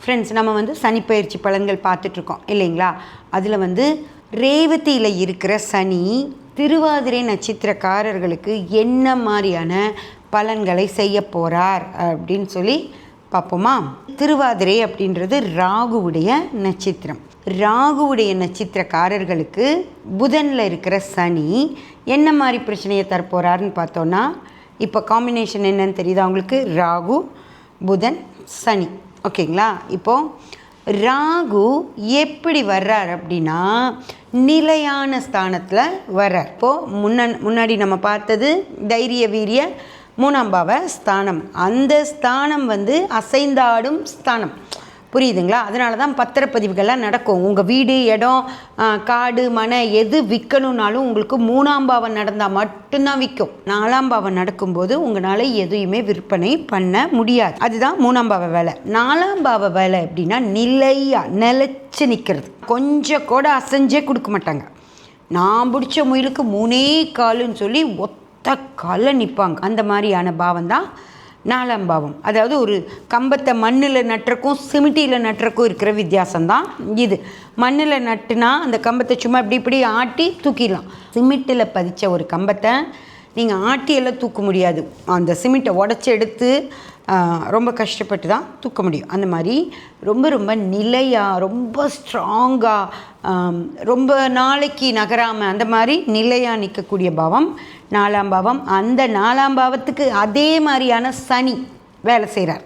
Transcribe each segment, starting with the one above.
Friends, நம்ம சனிப்பெயர்ச்சி பலன்கள் பார்த்துட்ருக்கோம் இல்லைங்களா? அதில் ரேவதியில் இருக்கிற சனி திருவாதிரை நட்சத்திரக்காரர்களுக்கு என்ன மாதிரியான பலன்களை செய்ய போகிறார் அப்படின்னு சொல்லி பார்ப்போமா? திருவாதிரை அப்படின்றது ராகுவுடைய நட்சத்திரம். ராகுவுடைய நட்சத்திரக்காரர்களுக்கு புதனில் இருக்கிற சனி என்ன மாதிரி பிரச்சனையை தரப்போகிறாருன்னு பார்த்தோன்னா, இப்போ காம்பினேஷன் என்னன்னு தெரியுது அவங்களுக்கு? ராகு, புதன், சனி. ஓகேங்களா? இப்போது ராகு எப்படி வர்றார் அப்படின்னா நிலையான ஸ்தானத்தில் வர்றார். இப்போது முன்னாடி நம்ம பார்த்தது தைரிய வீரிய 3ஆம் பாவ ஸ்தானம். அந்த ஸ்தானம் அசைந்தாடும் ஸ்தானம். புரியுதுங்களா? அதனால தான் பத்திரப்பதிவுகள்லாம் நடக்கும். உங்கள் வீடு, இடம், காடு, மனை எது விற்கணுன்னாலும் உங்களுக்கு 3ஆம் பாவம் நடந்தால் மட்டும்தான் விற்கும். 4ஆம் பாவம் நடக்கும்போது உங்களால் எதையுமே விற்பனை பண்ண முடியாது. அதுதான் 3ஆம் பாவ வேலை. 4ஆம் பாவ வேலை எப்படின்னா நிலைச்சு நிற்கிறது. கொஞ்சம் கூட அசைஞ்சே கொடுக்க மாட்டாங்க. நான் பிடிச்ச முயலுக்கு 3 காலுன்னு சொல்லி ஒத்த காலில் நிற்பாங்க. அந்த மாதிரியான பாவம் தான் 4ஆம் பாவம். அதாவது ஒரு கம்பத்தை மண்ணில் நட்டுறக்கும் சிமிட்டியில் நட்டுறக்கும் இருக்கிற வித்தியாசம்தான் இது. மண்ணில் நட்டுனா அந்த கம்பத்தை சும்மா இப்படி ஆட்டி தூக்கிடலாம். சிமிட்டில் பதிச்ச ஒரு கம்பத்தை நீங்கள் ஆட்டியெல்லாம் தூக்க முடியாது. அந்த சிமெண்ட்டை உடச்சி எடுத்து ரொம்ப கஷ்டப்பட்டு தான் தூக்க முடியும். அந்த மாதிரி ரொம்ப நிலையாக, ரொம்ப ஸ்ட்ராங்காக, ரொம்ப நாளைக்கு நகராமல் அந்த மாதிரி நிலையாக நிற்கக்கூடிய பாவம் 4ஆம் பாவம். அந்த 4ஆம் பாவத்துக்கு அதே மாதிரியான சனி வேலை செய்கிறார்.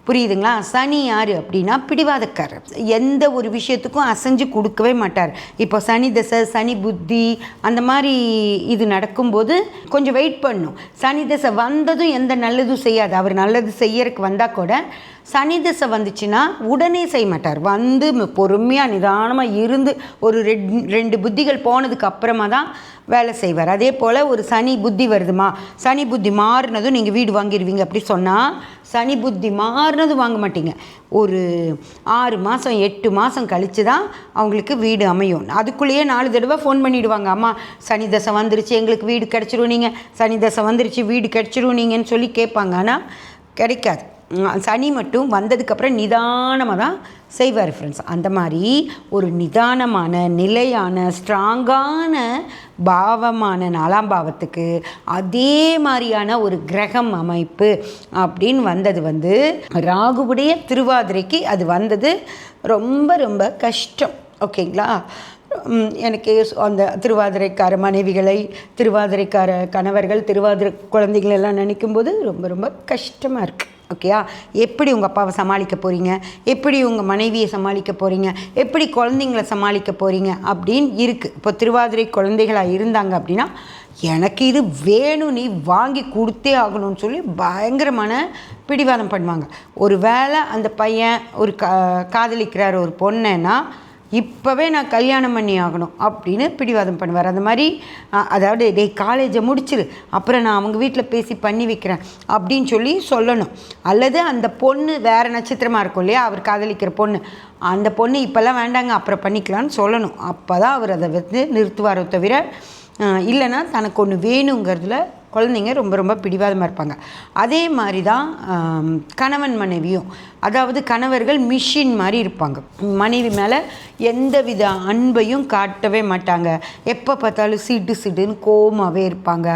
புரியுதுங்களா? சனி யார் அப்படின்னா பிடிவாதக்காரர். எந்த ஒரு விஷயத்துக்கும் அசைஞ்சு கொடுக்கவே மாட்டார். இப்போ சனி தசை, சனி புத்தி அந்த மாதிரி இது நடக்கும்போது கொஞ்சம் வெயிட் பண்ணும். சனி தசை வந்ததும் எந்த நல்லதும் செய்யாது. அவர் நல்லது செய்யறதுக்கு வந்தால் கூட சனி தசை வந்துச்சுன்னா உடனே செய்ய மாட்டார். பொறுமையாக நிதானமாக இருந்து ஒரு 2 புத்திகள் போனதுக்கு அப்புறமா தான் வேலை செய்வார். அதே போல் ஒரு சனி புத்தி வருதுமா, சனி புத்தி மாறினதும் நீங்கள் வீடு வாங்கிடுவீங்க அப்படி சொன்னால் சனி புத்தி மாறினதும் வாங்க மாட்டீங்க. ஒரு 6 மாதம் 8 மாதம் கழித்து தான் அவங்களுக்கு வீடு அமையும். அதுக்குள்ளேயே 4 தடவை ஃபோன் பண்ணிவிடுவாங்க. அம்மா சனி தசை வந்துருச்சு, எங்களுக்கு வீடு கிடச்சிரும், நீங்கள் சனி தசை வந்துருச்சு வீடு கிடச்சிரும் நீங்கன்னு சொல்லி கேட்பாங்க. ஆனால் கிடைக்காது. சனி மட்டும் வந்ததுக்கப்புறம் நிதானமாக தான் செய்வார் ஃப்ரெண்ட்ஸ். அந்த மாதிரி ஒரு நிதானமான, நிலையான, ஸ்ட்ராங்கான பாவமான 4ஆம் பாவத்துக்கு அதே மாதிரியான ஒரு கிரகம் அமைப்பு அப்படின்னு வந்தது ராகுவுடைய திருவாதிரைக்கு அது வந்தது ரொம்ப கஷ்டம். ஓகேங்களா? எனக்கு அந்த திருவாதிரைக்கார மனைவிகளை, திருவாதிரைக்கார கணவர்கள், திருவாதிரை குழந்தைகள் எல்லாம் நினைக்கும்போது ரொம்ப கஷ்டமாக இருக்குது. ஓகேயா? எப்படி உங்கள் அப்பாவை சமாளிக்க போகிறீங்க, எப்படி உங்கள் மனைவியை சமாளிக்க போகிறீங்க, எப்படி குழந்தைங்கள சமாளிக்க போகிறீங்க அப்படின்னு இருக்குது. இப்போ திருவாதிரை குழந்தைகளாக இருந்தாங்க அப்படின்னா எனக்கு இது வேணும், நீ வாங்கி கொடுத்தே ஆகணும்னு சொல்லி பயங்கரமான பிடிவாதம் பண்ணுவாங்க. ஒரு வேளை அந்த பையன் ஒரு காதலிக்கிறார் ஒரு பொண்ணுன்னா இப்போவே நான் கல்யாணம் பண்ணி ஆகணும் அப்படின்னு பிடிவாதம் பண்ணுவார். அந்த மாதிரி அதாவது காலேஜை முடிச்சிரு, அப்புறம் நான் அவங்க வீட்டில் பேசி பண்ணி வைக்கிறேன் அப்படின்னு சொல்லணும். அல்லது அந்த பொண்ணு வேறு நட்சத்திரமாக இருக்கும் இல்லையா, அவர் காதலிக்கிற பொண்ணு, அந்த பொண்ணு இப்போல்லாம் வேண்டாங்க அப்புறம் பண்ணிக்கலான்னு சொல்லணும். அப்போ தான் அவர் அதை நிறுத்துவாரோ தவிர, இல்லைன்னா தனக்கு ஒன்று வேணுங்கிறதுல குழந்தைங்க ரொம்ப பிடிவாதமாக இருப்பாங்க. அதே மாதிரி தான் கணவன் மனைவியும். அதாவது கணவர்கள் மிஷின் மாதிரி இருப்பாங்க. மனைவி மேலே எந்தவித அன்பையும் காட்டவே மாட்டாங்க. எப்போ பார்த்தாலும் சிடுன்னு கோமாவே இருப்பாங்க.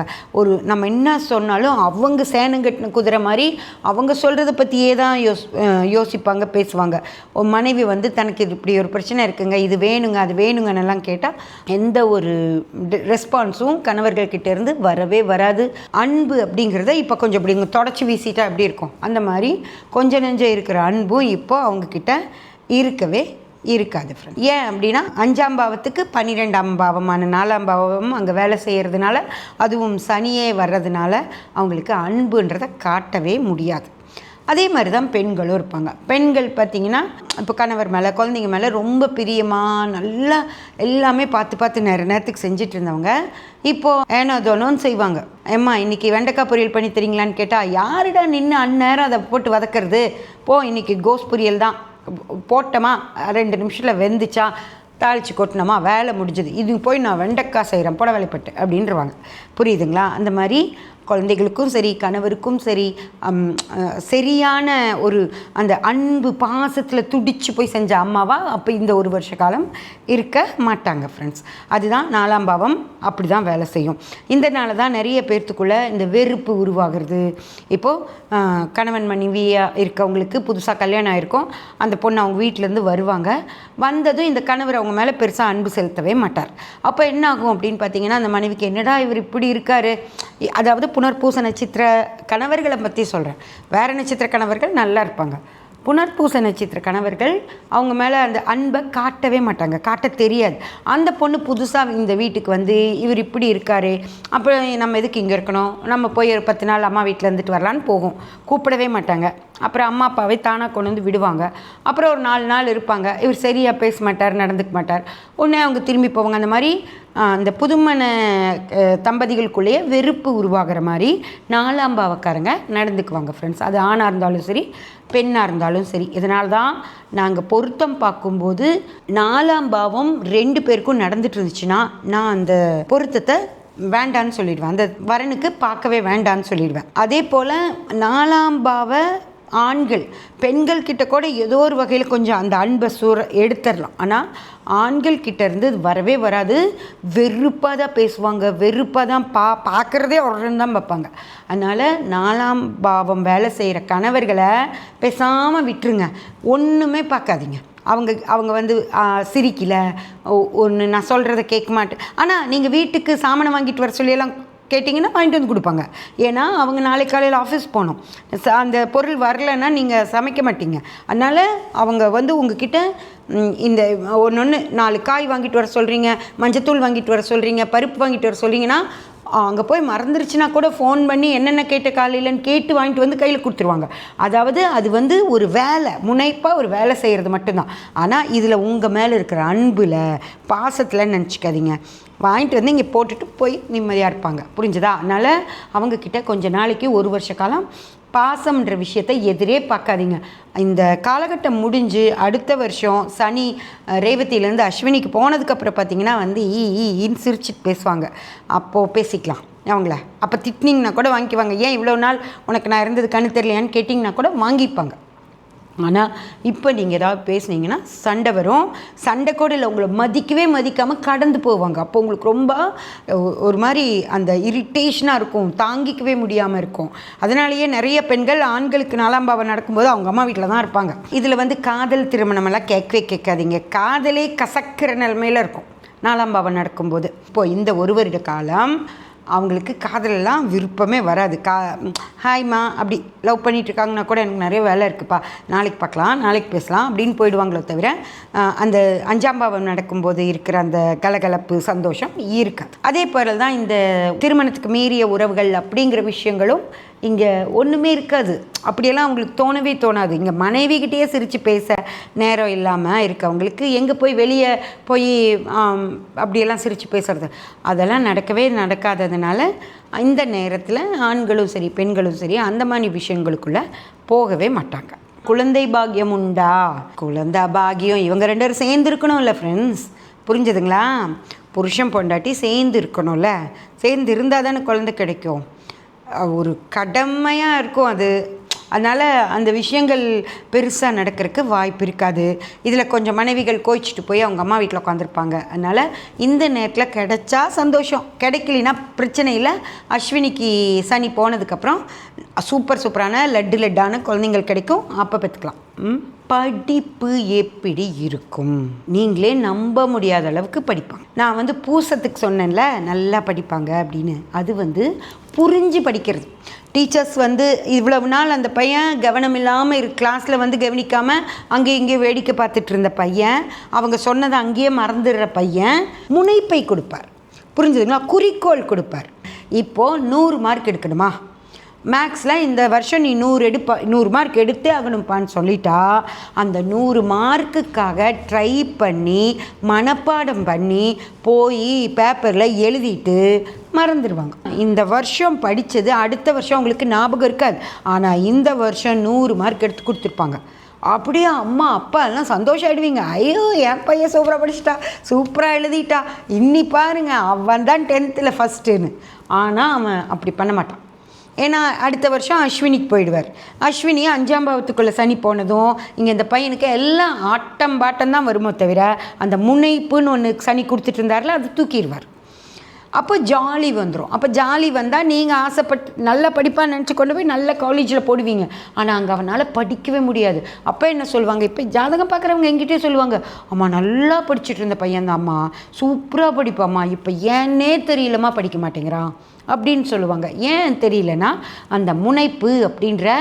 நம்ம என்ன சொன்னாலும் அவங்க சேனங்கட்டின குதிரை மாதிரி அவங்க சொல்கிறத பற்றியே தான் யோசிப்பாங்க, பேசுவாங்க. மனைவி தனக்கு இது இப்படி ஒரு பிரச்சனை இருக்குங்க, இது வேணுங்க அது வேணுங்கன்னெல்லாம் கேட்டால் எந்த ஒரு ரெஸ்பான்ஸும் கணவர்கள்கிட்ட இருந்து வரவே வராது. அன்பு அப்படிங்கிறத இப்போ கொஞ்சம் இப்படி தொடச்சி வீசிட்டா எப்படி இருக்கும், அந்த மாதிரி கொஞ்சம் நெஞ்சம் இருக்கிற அன்பும் இப்போ அவங்கக்கிட்ட இருக்கவே இருக்காது ஃப்ரெண்ட். ஏன் அப்படின்னா 5ஆம் பாவத்துக்கு 12ஆம் பாவமான 4ஆம் பாவமும் அங்கே வேலை செய்கிறதுனால, அதுவும் சனியே வர்றதுனால அவங்களுக்கு அன்புன்றதை காட்டவே முடியாது. அதே மாதிரி தான் பெண்களும் இருப்பாங்க. பெண்கள் பார்த்திங்கன்னா இப்போ கணவர் மேலே, குழந்தைங்க மேலே ரொம்ப பிரியமாக நல்லா எல்லாமே பார்த்து நேரத்துக்கு செஞ்சுட்டு இருந்தவங்க இப்போது ஏனோதோனோன்னு செய்வாங்க. ஏம்மா இன்றைக்கி வெண்டைக்காய் பொரியல் பண்ணி தரீங்களான்னு கேட்டால், யாருடா நின்று அந்நேரம் அதை போட்டு வதக்கிறது, இன்றைக்கி கோஸ் பொரியல் தான் போட்டோமா 2 நிமிஷத்தில் வெந்துச்சா தாளித்து கொட்டினோமா வேலை முடிஞ்சது, இது போய் நான் வெண்டைக்காய் செய்கிறேன் புடவலைப்பட்டு அப்படின்றவாங்க. புரியுதுங்களா? அந்த மாதிரி குழந்தைகளுக்கும் சரி, கணவருக்கும் சரி, சரியான ஒரு அந்த அன்பு பாசத்தில் துடிச்சு போய் செஞ்ச அம்மாவா அப்போ இந்த ஒரு வருஷ காலம் இருக்க மாட்டாங்க ஃப்ரெண்ட்ஸ். அதுதான் 4ஆம் பாவம் அப்படி தான் வேலை செய்யும். இதனால தான் நிறைய பேர்த்துக்குள்ளே இந்த வெறுப்பு உருவாகிறது. இப்போது கணவன் மனைவியாக இருக்கவங்களுக்கு புதுசாக கல்யாணம் ஆகிருக்கும், அந்த பொண்ணு அவங்க வீட்டிலேருந்து வருவாங்க. வந்ததும் இந்த கணவர் அவங்க மேலே பெருசாக அன்பு செலுத்தவே மாட்டார். அப்போ என்ன ஆகும் அப்படின்னு பார்த்தீங்கன்னா, அந்த மனைவிக்கு என்னடா இவர் இப்படி இருக்காரு, அதாவது புனர்பூச நட்சத்திர கணவர்களை பற்றி சொல்கிறேன். வேறு நட்சத்திர கணவர்கள் நல்லா இருப்பாங்க. புனர்பூச நட்சத்திர கணவர்கள் அவங்க மேலே அந்த அன்பை காட்டவே மாட்டாங்க, காட்ட தெரியாது. அந்த பொண்ணு புதுசாக இந்த வீட்டுக்கு வந்து இவர் இப்படி இருக்காரு, அப்புறம் நம்ம எதுக்கு இங்கே இருக்கணும், நம்ம போய் ஒரு 10 நாள் அம்மா வீட்டில் இருந்துட்டு வரலான்னு போகும். கூப்பிடவே மாட்டாங்க. அப்புறம் அம்மா அப்பாவே தானாக கொண்டு வந்து விடுவாங்க. அப்புறம் ஒரு 4 நாள் இருப்பாங்க. இவர் சரியாக பேச மாட்டார், நடந்துக்க மாட்டார். உடனே அவங்க திரும்பி போவாங்க. அந்த மாதிரி அந்த புதுமண தம்பதிகளுக்குள்ளேயே வெறுப்பு உருவாகிற மாதிரி 4ஆம் பாவக்காரங்க நடந்துக்குவாங்க ஃப்ரெண்ட்ஸ். அது ஆணாக இருந்தாலும் சரி, பெண்ணாக இருந்தாலும் சரி. இதனால தான் நாங்கள் பொருத்தம் பார்க்கும்போது 4ஆம் பாவம் 2 பேருக்கும் நடந்துட்டு இருந்துச்சுன்னா நான் அந்த பொருத்தத்தை வேண்டான்னு சொல்லிடுவேன். அந்த வரனுக்கு பார்க்கவே வேண்டான்னு சொல்லிடுவேன். அதே போல் 4ஆம் பாவ ஆண்கள் பெண்கள் கிட்ட கூட ஏதோ ஒரு வகையில் கொஞ்சம் அந்த அன்பை எடுத்துடலாம். ஆனால் ஆண்கள் கிட்ட இருந்து வரவே வராது. வெறுப்பாக தான் பேசுவாங்க, வெறுப்பாக தான் பார்க்குறதே உடனே தான் பார்ப்பாங்க. அதனால் 4ஆம் பாவம் வேலை செய்கிற கணவர்களை பேசாமல் விட்டுருங்க, ஒன்றுமே பார்க்காதீங்க. அவங்க வந்து சிரிக்கல, ஒன்று நான் சொல்கிறத கேட்க மாட்டேன். ஆனால் நீங்கள் வீட்டுக்கு சாமானை வாங்கிட்டு வர சொல்லியெல்லாம் கேட்டிங்கன்னா வாங்கிட்டு வந்து கொடுப்பாங்க. ஏன்னா அவங்க நாளை காலையில் ஆஃபீஸ் போகணும். அந்த பொருள் வரலைன்னா நீங்கள் சமைக்க மாட்டீங்க. அதனால் அவங்க வந்து உங்ககிட்ட இந்த ஒன்று 4 காய் வாங்கிட்டு வர சொல்கிறீங்க, மஞ்சத்தூள் வாங்கிட்டு வர சொல்கிறீங்க, பருப்பு வாங்கிட்டு வர சொல்கிறீங்கன்னா அங்கே போய் மறந்துருச்சுன்னா கூட ஃபோன் பண்ணி என்னென்ன கேட்ட காலையிலன்னு கேட்டு வாங்கிட்டு வந்து கையில் கொடுத்துருவாங்க. அதாவது அது வந்து ஒரு வேலை, முனைப்பாக ஒரு வேலை செய்கிறது மட்டும்தான். ஆனால் இதில் உங்கள் மேலே இருக்கிற அன்பில் பாசத்தில் நினச்சிக்காதீங்க. வாங்கிட்டு வந்து இங்கே போட்டுட்டு போய் நிம்மதியாக இருப்பாங்க. புரிஞ்சுதா? அதனால் அவங்கக்கிட்ட கொஞ்சம் நாளைக்கு 1 வருஷ காலம் பாசம்ன்ற விஷயத்தை எதிரே பார்க்காதீங்க. இந்த காலகட்டம் முடிஞ்சு அடுத்த வருஷம் சனி ரேவதியிலேருந்து அஸ்வினிக்கு போனதுக்கப்புறம் பார்த்திங்கன்னா வந்து ஈன்னு சிரிச்சிட்டு பேசுவாங்க. அப்போது பேசிக்கலாம் அவங்கள. அப்போ திட்டினீங்கன்னா கூட வாங்கிக்குவாங்க. ஏன் இவ்வளோ நாள் உனக்கு நான் இருந்தது கண்ணு தெரியலையான்னு கேட்டிங்கன்னா கூட வாங்கிப்பாங்க. ஆனால் இப்போ நீங்கள் ஏதாவது பேசுனீங்கன்னா சண்டை வரும். சண்டை கூட இல்லை, உங்களை மதிக்காமல் கடந்து போவாங்க. அப்போ உங்களுக்கு ரொம்ப ஒரு மாதிரி அந்த இரிட்டேஷனாக இருக்கும், தாங்கிக்கவே முடியாமல் இருக்கும். அதனாலேயே நிறைய பெண்கள் ஆண்களுக்கு 4ஆம் பாவம் நடக்கும்போது அவங்க அம்மா வீட்டில் தான் இருப்பாங்க. இதில் வந்து காதல் திருமணமெல்லாம் கேட்காதீங்க. காதலே கசக்கிற நிலைமையில் இருக்கும் 4ஆம் பாவம் நடக்கும்போது. இப்போது இந்த 1 வருட காலம் அவங்களுக்கு காதலெல்லாம் விருப்பமே வராது. ஹாய்மா அப்படி லவ் பண்ணிகிட்ருக்காங்கன்னா கூட எனக்கு நிறைய வேலை இருக்குப்பா, நாளைக்கு பார்க்கலாம், நாளைக்கு பேசலாம் அப்படின்னு போயிடுவாங்களோ தவிர அந்த 5ஆம் பாவம் நடக்கும்போது இருக்கிற அந்த கலகலப்பு சந்தோஷம் இருக்காது. அதே போல தான் இந்த திருமணத்துக்கு மீறிய உறவுகள் அப்படிங்கிற விஷயங்களும் இங்கே ஒன்றுமே இருக்காது. அப்படியெல்லாம் அவங்களுக்கு தோணவே தோணாது. இங்கே மனைவிக்கிட்டேயே சிரித்து பேச நேரம் இல்லாமல் இருக்கவங்களுக்கு எங்கே போய் வெளியே போய் அப்படியெல்லாம் சிரித்து பேசுறது அதெல்லாம் நடக்கவே நடக்காததுனால இந்த நேரத்தில் ஆண்களும் சரி பெண்களும் சரி அந்த மாதிரி விஷயங்களுக்குள்ளே போகவே மாட்டாங்க. குழந்தை பாக்கியம் உண்டா? குழந்தை பாக்கியம் இவங்க 2 பேரும் சேர்ந்து இருக்கணும்ல ஃப்ரெண்ட்ஸ், புரிஞ்சுதுங்களா? புருஷன் பொண்டாட்டி சேர்ந்து இருக்கணும்ல, சேர்ந்து இருந்தால் தானே குழந்தை கிடைக்கும். ஒரு கடமையாக இருக்கும் அது. அதனால் அந்த விஷயங்கள் பெருசாக நடக்கிறதுக்கு வாய்ப்பு இருக்காது. இதில் கொஞ்சம் மனைவிகள் கோச்சிட்டு போய் அவங்க அம்மா வீட்டில் உட்காந்துருப்பாங்க. அதனால் இந்த நேரத்தில் கிடைச்சா சந்தோஷம், கிடைக்கலினா பிரச்சனை இல்லை. அஸ்வினிக்கு சனி போனதுக்கப்புறம் சூப்பரான லட்டான குழந்தைங்கள் கிடைக்கும், அப்போ பெற்றுக்கலாம். படிப்பு எப்படி இருக்கும்? நீங்களே நம்ப முடியாத அளவுக்கு படிப்பாங்க. நான் வந்து பூசத்துக்கு சொன்னேன்ல நல்லா படிப்பாங்க அப்படின்னு, அது வந்து புரிஞ்சு படிக்கிறது. டீச்சர்ஸ் வந்து இவ்வளவு நாள் அந்த பையன் கவனம் இல்லாமல் கிளாஸில் வந்து கவனிக்காமல் அங்கே இங்கே வேடிக்கை பார்த்துட்டு இருந்த பையன், அவங்க சொன்னதை அங்கேயே மறந்துடுற பையன் முனைப்பை கொடுப்பார். புரிஞ்சுதுங்களா? குறிக்கோள் கொடுப்பார். இப்போது 100 மார்க் எடுக்கணுமா மேக்ஸில், இந்த வருஷம் நீ 100 மார்க் எடுத்தே ஆகணும்ப்பான்னு சொல்லிட்டா அந்த 100 மார்க்குக்காக ட்ரை பண்ணி மனப்பாடம் பண்ணி போய் பேப்பரில் எழுதிட்டு மறந்துடுவாங்க. இந்த வருஷம் படித்தது அடுத்த வருஷம் அவங்களுக்கு ஞாபகம் இருக்காது. ஆனால் இந்த வருஷம் 100 மார்க் எடுத்து கொடுத்துருப்பாங்க. அப்படியே அம்மா அப்பா எல்லாம் சந்தோஷம் ஆகிடுவீங்க. ஐயோ என் பையன் சூப்பராக படிச்சிட்டா, சூப்பராக எழுதிட்டா, இன்னி பாருங்க அவன் தான் 10th ஃபஸ்ட்டுன்னு. ஆனால் அவன் அப்படி பண்ண மாட்டான். ஏன்னா அடுத்த வருஷம் அஸ்வினிக்கு போயிடுவார். அஸ்வினி 5ஆம் பாவத்துக்குள்ளே சனி போனதும் இங்கே இந்த பையனுக்கு எல்லாம் ஆட்டம் பாட்டம் தான் வருமோ தவிர அந்த முனைப்புன்னு ஒன்று சனி கொடுத்துட்டு இருந்தார்ல, அது தூக்கிடுவார். அப்போ ஜாலி வந்துடும். அப்போ ஜாலி வந்தால் நீங்கள் ஆசைப்பட்டு நல்லா படிப்பான்னு நினச்சி கொண்டு போய் நல்ல காலேஜில் போடுவீங்க. ஆனால் அங்கே அவனால் படிக்கவே முடியாது. அப்போ என்ன சொல்லுவாங்க, இப்போ ஜாதகம் பார்க்குறவங்க எங்கிட்டே சொல்லுவாங்க, அம்மா நல்லா படிச்சுட்டு இருந்த பையன் தான் அம்மா, சூப்பராக படிப்பாம்மா, இப்போ ஏன்னே தெரியலம்மா படிக்க மாட்டேங்கிறான் அப்படின்னு சொல்லுவாங்க. ஏன் தெரியலனா அந்த முனைப்பு அப்படின்ற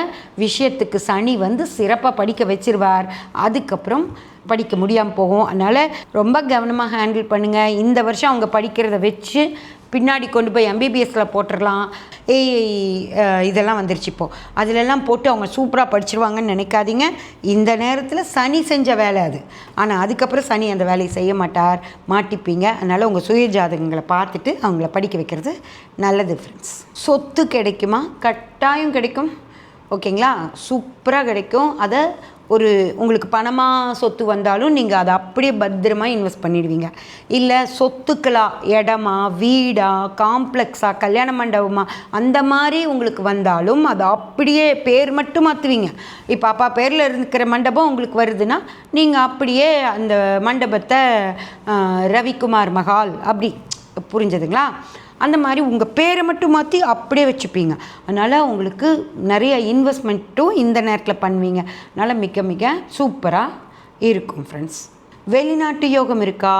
விஷயத்துக்கு சனி வந்து சிறப்பாக படிக்க வச்சிருவார். அதுக்கப்புறம் படிக்க முடியாமல் போகும். அதனால் ரொம்ப கவனமாக ஹேண்டில் பண்ணுங்கள். இந்த வருஷம் அவங்க படிக்கிறத வச்சு பின்னாடி கொண்டு போய் எம்பிபிஎஸ்சில் போட்டுடலாம். இதெல்லாம் வந்துருச்சு இப்போது, அதிலெல்லாம் போட்டு அவங்க சூப்பராக படிச்சிருவாங்கன்னு நினைக்காதீங்க. இந்த நேரத்தில் சனி செஞ்ச வேலை அது. ஆனால் அதுக்கப்புறம் சனி அந்த வேலையை செய்ய மாட்டார், மாட்டிப்பீங்க. அதனால் உங்கள் சுய ஜாதகங்களை பார்த்துட்டு அவங்கள படிக்க வைக்கிறது நல்லது ஃப்ரெண்ட்ஸ். சொத்து கிடைக்குமா? கட்டாயம் கிடைக்கும். ஓகேங்களா, சூப்பராக கிடைக்கும். அதை ஒரு உங்களுக்கு பணமாக சொத்து வந்தாலும் நீங்கள் அதை அப்படியே பத்திரமாக இன்வெஸ்ட் பண்ணிடுவீங்க. இல்லை சொத்துக்களா, இடமா, வீடா, காம்ப்ளெக்ஸா, கல்யாண மண்டபமா, அந்த மாதிரி உங்களுக்கு வந்தாலும் அதை அப்படியே பேர் மட்டும் மாற்றுவீங்க. இப்போ அப்பா பேரில் இருக்கிற மண்டபம் உங்களுக்கு வருதுன்னா நீங்கள் அப்படியே அந்த மண்டபத்தை ரவிக்குமார் மஹால் அப்படி, புரிஞ்சதுங்களா? அந்த மாதிரி உங்கள் பேரை மட்டும் மாற்றி அப்படியே வச்சுப்பீங்க. அதனால் உங்களுக்கு நிறைய இன்வெஸ்ட்மெண்ட்டும் இந்த நேரத்தில் பண்ணுவீங்க. அதனால் மிக மிக சூப்பராக இருக்கும் ஃப்ரெண்ட்ஸ். வெளிநாட்டு யோகம் இருக்கா?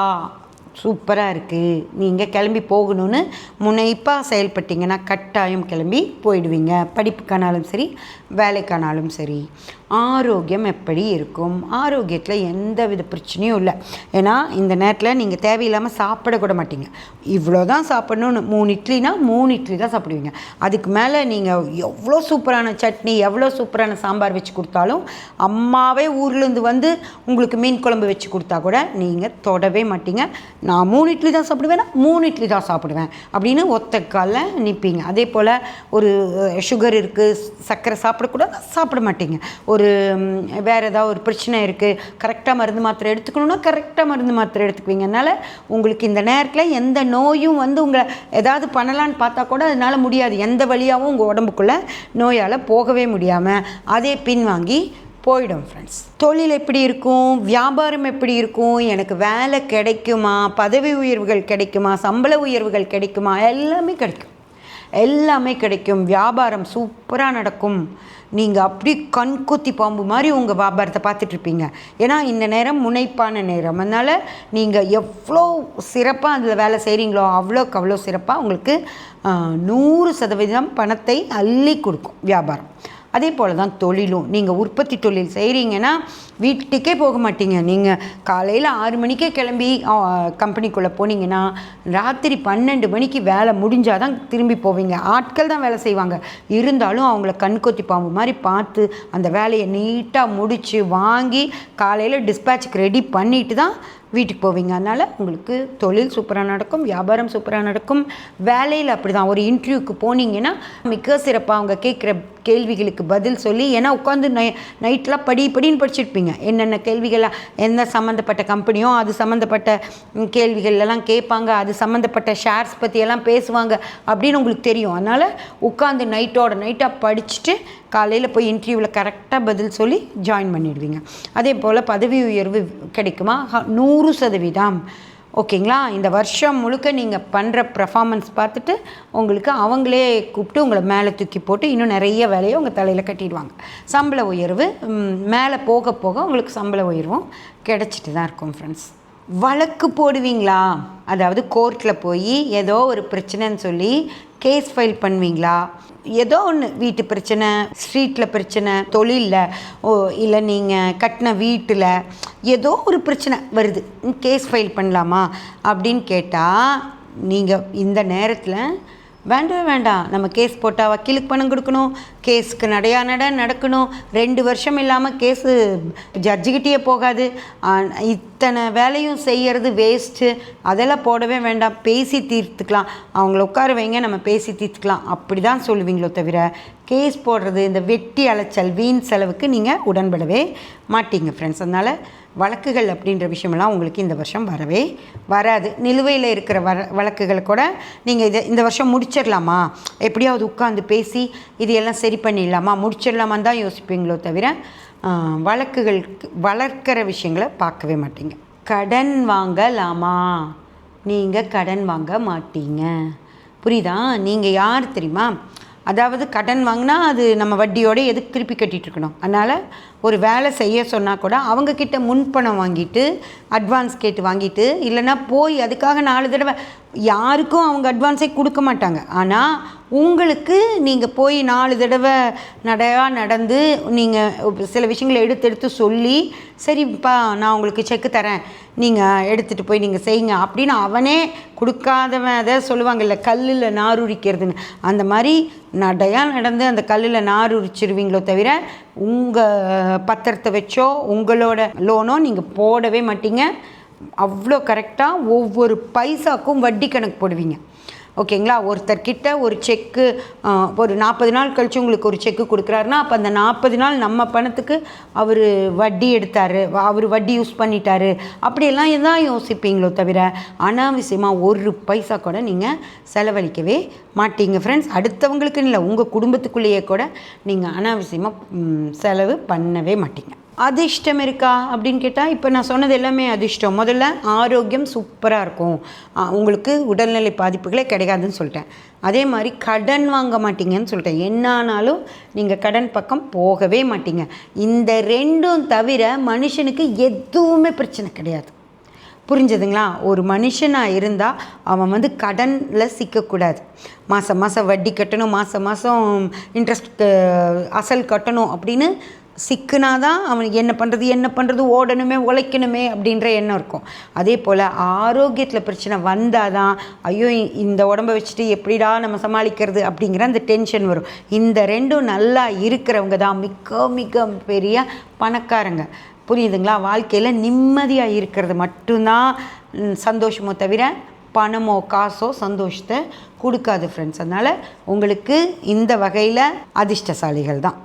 சூப்பராக இருக்குது. நீங்கள் கிளம்பி போகணுன்னு முனைப்பாக செயல்பட்டீங்கன்னா கட்டாயம் கிளம்பி போயிடுவீங்க. படிப்புக்கானாலும் சரி, வேலைக்கானாலும் சரி. ஆரோக்கியம் எப்படி இருக்கும்? ஆரோக்கியத்தில் எந்த வித பிரச்சனையும் இல்லை. ஏன்னா இந்த நேரத்தில் நீங்கள் தேவையில்லாமல் சாப்பிடக்கூட மாட்டீங்க. இவ்வளோ தான் சாப்பிடணுன்னு, 3 இட்லினா 3 இட்லி தான் சாப்பிடுவீங்க. அதுக்கு மேலே நீங்கள் எவ்வளோ சூப்பரான சட்னி, எவ்வளோ சூப்பரான சாம்பார் வச்சு கொடுத்தாலும், அம்மாவே ஊர்லேருந்து வந்து உங்களுக்கு மீன் குழம்பு வச்சு கொடுத்தா கூட நீங்கள் தொடவே மாட்டீங்க. நான் 3 இட்லி தான் சாப்பிடுவேன்னா 3 இட்லி தான் சாப்பிடுவேன் அப்படின்னு ஒத்த காலில் நிற்பீங்க. அதே போல் ஒரு சுகர் இருக்குது, சர்க்கரை சாப்பிடக்கூட சாப்பிட மாட்டீங்க. ஒரு வேறு ஏதாவது ஒரு பிரச்சனை இருக்குது, கரெக்டாக மருந்து மாத்திரை எடுத்துக்கணுன்னா கரெக்டாக மருந்து மாத்திரை எடுத்துக்குவீங்க. அதனால் உங்களுக்கு இந்த நேரத்தில் எந்த நோயும் வந்து உங்களை ஏதாவது பண்ணலான்னு பார்த்தா கூட அதனால் முடியாது. எந்த வழியாகவும் உங்கள் உடம்புக்குள்ளே நோயால் போகவே முடியாமல் அதே பின்வாங்கி போயிடும் ஃப்ரெண்ட்ஸ். தொழில் எப்படி இருக்கும்? வியாபாரம் எப்படி இருக்கும்? எனக்கு வேலை கிடைக்குமா? பதவி உயர்வுகள் கிடைக்குமா? சம்பள உயர்வுகள் கிடைக்குமா? எல்லாமே கிடைக்கும், எல்லாமே கிடைக்கும். வியாபாரம் சூப்பராக நடக்கும். நீங்கள் அப்படி கண்கொத்தி பாம்பு மாதிரி உங்கள் வியாபாரத்தை பார்த்துட்ருப்பீங்க. ஏன்னா இந்த நேரம் முனைப்பான நேரம். அதனால் நீங்கள் எவ்வளோ சிறப்பாக அதில் வேலை செய்கிறீங்களோ அவ்வளோக்கு அவ்வளோ சிறப்பாக உங்களுக்கு 100% பணத்தை அள்ளி கொடுக்கும் வியாபாரம். அதே போல் தான் தொழிலும். நீங்கள் உற்பத்தி தொழில் செய்கிறீங்கன்னா வீட்டுக்கே போக மாட்டீங்க. நீங்கள் காலையில் 6 மணிக்கே கிளம்பி கம்பெனிக்குள்ளே போனீங்கன்னா ராத்திரி 12 மணிக்கு வேலை முடிஞ்சால் தான் திரும்பி போவீங்க. ஆட்கள் தான் வேலை செய்வாங்க. இருந்தாலும் அவங்கள கண்கொத்தி பாம்பு மாதிரி பார்த்து அந்த வேலையை நீட்டாக முடித்து வாங்கி காலையில் டிஸ்பேட்சுக்கு ரெடி பண்ணிட்டு தான் வீட்டுக்கு போவீங்க. அதனால் உங்களுக்கு தொழில் சூப்பராக நடக்கும், வியாபாரம் சூப்பராக நடக்கும். வேலையில் அப்படி தான். ஒரு இன்டர்வியூக்கு போனீங்கன்னா மிக சிறப்பாக அவங்க கேட்குற கேள்விகளுக்கு பதில் சொல்லி, ஏன்னா உட்காந்து நைட்லாம் படின்னு படிச்சுருப்பீங்க. என்னென்ன கேள்விகள்லாம், எந்த சம்மந்தப்பட்ட கம்பெனியோ அது சம்மந்தப்பட்ட கேள்விகள்லாம் கேட்பாங்க, அது சம்மந்தப்பட்ட ஷேர்ஸ் பற்றியெல்லாம் பேசுவாங்க அப்படின்னு உங்களுக்கு தெரியும். அதனால் உட்காந்து நைட்டாக படிச்சுட்டு காலையில் போய் இன்டர்வியூவில் கரெக்டாக பதில் சொல்லி ஜாயின் பண்ணிடுவீங்க. அதே போல் பதவி உயர்வு கிடைக்குமா? 100%. ஓகேங்களா? இந்த வருஷம் முழுக்க நீங்கள் பண்ணுற பர்ஃபார்மன்ஸ் பார்த்துட்டு உங்களுக்கு அவங்களே கூப்பிட்டு உங்களை மேலே தூக்கி போட்டு இன்னும் நிறைய வேலையை உங்கள் தலையில் கட்டிடுவாங்க. சம்பள உயர்வு மேலே போக போக உங்களுக்கு சம்பள உயர்வும் கிடச்சிட்டு தான் இருக்கும் ஃப்ரெண்ட்ஸ். வழக்கு போடுவீங்களா? அதாவது கோர்ட்டில் போய் ஏதோ ஒரு பிரச்சனைன்னு சொல்லி கேஸ் ஃபைல் பண்ணுவீங்களா? ஏதோ ஒன்று, வீட்டு பிரச்சனை, ஸ்ட்ரீட்டில் பிரச்சனை, தொழிலில், இல்லை நீங்கள் கட்டின வீட்டில் ஏதோ ஒரு பிரச்சனை வருது, கேஸ் ஃபைல் பண்ணலாமா அப்படின்னு கேட்டால் நீங்கள் இந்த நேரத்தில் வேண்டாம், நம்ம கேஸ் போட்டால் வக்கீலுக்கு பணம் கொடுக்கணும், கேஸுக்கு நடக்கணும், 2 வருஷம் இல்லாமல் கேஸு ஜட்ஜுக்கிட்டே போகாது, அத்தனை வேலையும் செய்கிறது வேஸ்ட்டு, அதெல்லாம் போடவே வேண்டாம், பேசி தீர்த்துக்கலாம், அவங்கள உட்கார வைங்க, நம்ம பேசி தீர்த்துக்கலாம், அப்படி தான் சொல்லுவீங்களோ தவிர கேஸ் போடுறது, இந்த வெட்டி அலைச்சல், வீண் செலவுக்கு நீங்கள் உடன்படவே மாட்டீங்க ஃப்ரெண்ட்ஸ். அதனால் வழக்குகள் அப்படின்ற விஷயமெல்லாம் உங்களுக்கு இந்த வருஷம் வரவே வராது. நிலுவையில் இருக்கிற வழக்குகளை கூட நீங்கள் இந்த வருஷம் முடிச்சிடலாமா, எப்படியாவது உட்காந்து பேசி இது எல்லாம் சரி பண்ணிடலாமா, முடிச்சிடலாமான்னு தான் யோசிப்பீங்களோ தவிர வழக்குகளுக்கு வளர்க்கிற விஷயங்களை பார்க்கவே மாட்டீங்க. கடன் வாங்கலாமா, நீங்கள் கடன் வாங்க மாட்டீங்க. புரியுதா? நீங்கள் யார் தெரியுமா? அதாவது கடன் வாங்கினா அது நம்ம வட்டியோடு எதுக்கு திருப்பி கட்டிகிட்ருக்கணும். அதனால் ஒரு வேலை செய்ய சொன்னால் கூட அவங்கக்கிட்ட முன்பணம் வாங்கிட்டு அட்வான்ஸ் கேட்டு வாங்கிட்டு, இல்லைன்னா போய் அதுக்காக 4 தடவை யாருக்கும் அவங்க அட்வான்ஸே கொடுக்க மாட்டாங்க. ஆனால் உங்களுக்கு நீங்கள் போய் 4 தடவை நடந்து நீங்கள் சில விஷயங்களை எடுத்து சொல்லி, சரிப்பா நான் உங்களுக்கு செக்கு தரேன், நீங்கள் எடுத்துகிட்டு போய் நீங்கள் செய்யுங்க அப்படின்னு அவனே கொடுக்காதவன் அதை சொல்லுவாங்கல்ல, கல்லில் நார் உரிக்கிறதுன்னு, அந்த மாதிரி நடையாக நடந்து அந்த கல்லில் நார் உரிச்சிருவீங்களோ தவிர உங்கள் பத்திரத்தை வச்சோ உங்களோட லோனோ நீங்கள் போடவே மாட்டீங்க. அவ்வளோ கரெக்டாக ஒவ்வொரு பைசாக்கும் வட்டி கணக்கு போடுவீங்க. ஓகேங்களா? ஒருத்தர்கிட்ட ஒரு செக்கு ஒரு 40 நாள் கழித்து உங்களுக்கு ஒரு செக்கு கொடுக்குறாருன்னா, அப்போ அந்த 40 நாள் நம்ம பணத்துக்கு அவர் வட்டி எடுத்தார், அவர் வட்டி யூஸ் பண்ணிட்டாரு, அப்படியெல்லாம் எதான் யோசிப்பீங்களோ தவிர அனாவசியமாக ஒரு பைசா கூட நீங்கள் செலவழிக்கவே மாட்டீங்க ஃப்ரெண்ட்ஸ். அடுத்தவங்களுக்குன்னு இல்லை, உங்கள் குடும்பத்துக்குள்ளேயே கூட நீங்கள் அனாவசியமாக செலவு பண்ணவே மாட்டீங்க. அதிர்ஷ்டம் இருக்கா அப்படின்னு கேட்டால், இப்போ நான் சொன்னது எல்லாமே அதிர்ஷ்டம். முதல்ல ஆரோக்கியம் சூப்பராக இருக்கும், உங்களுக்கு உடல்நிலை பாதிப்புகளே கிடைக்காதுன்னு சொல்லிட்டேன். அதே மாதிரி கடன் வாங்க மாட்டீங்கன்னு சொல்லிட்டேன். என்னானாலும் நீங்கள் கடன் பக்கம் போகவே மாட்டீங்க. இந்த 2ம் தவிர மனுஷனுக்கு எதுவுமே பிரச்சனை கிடையாது. புரிஞ்சதுங்களா? ஒரு மனுஷனாக இருந்தால் அவன் கடனில் சிக்கக்கூடாது. மாதம் மாதம் வட்டி கட்டணும், மாதம் மாதம் இன்ட்ரெஸ்ட் அசல் கட்டணும் அப்படின்னு சிக்குனாதான் அவனுக்கு என்ன பண்ணுறது ஓடணுமே உழைக்கணுமே அப்படின்ற எண்ணம் இருக்கும். அதே போல் ஆரோக்கியத்தில் பிரச்சனை வந்தால் தான் ஐயோ இந்த உடம்பை வச்சுட்டு எப்படிடா நம்ம சமாளிக்கிறது அப்படிங்கிற அந்த டென்ஷன் வரும். இந்த 2ம் நல்லா இருக்கிறவங்க தான் மிக மிக பெரிய பணக்காரங்க. புரியுதுங்களா? வாழ்க்கையில் நிம்மதியாக இருக்கிறது மட்டும்தான் சந்தோஷமோ தவிர பணமோ காசோ சந்தோஷத்தை கொடுக்காது ஃப்ரெண்ட்ஸ். அதனால் உங்களுக்கு இந்த வகையில் அதிர்ஷ்டசாலிகள் தான்.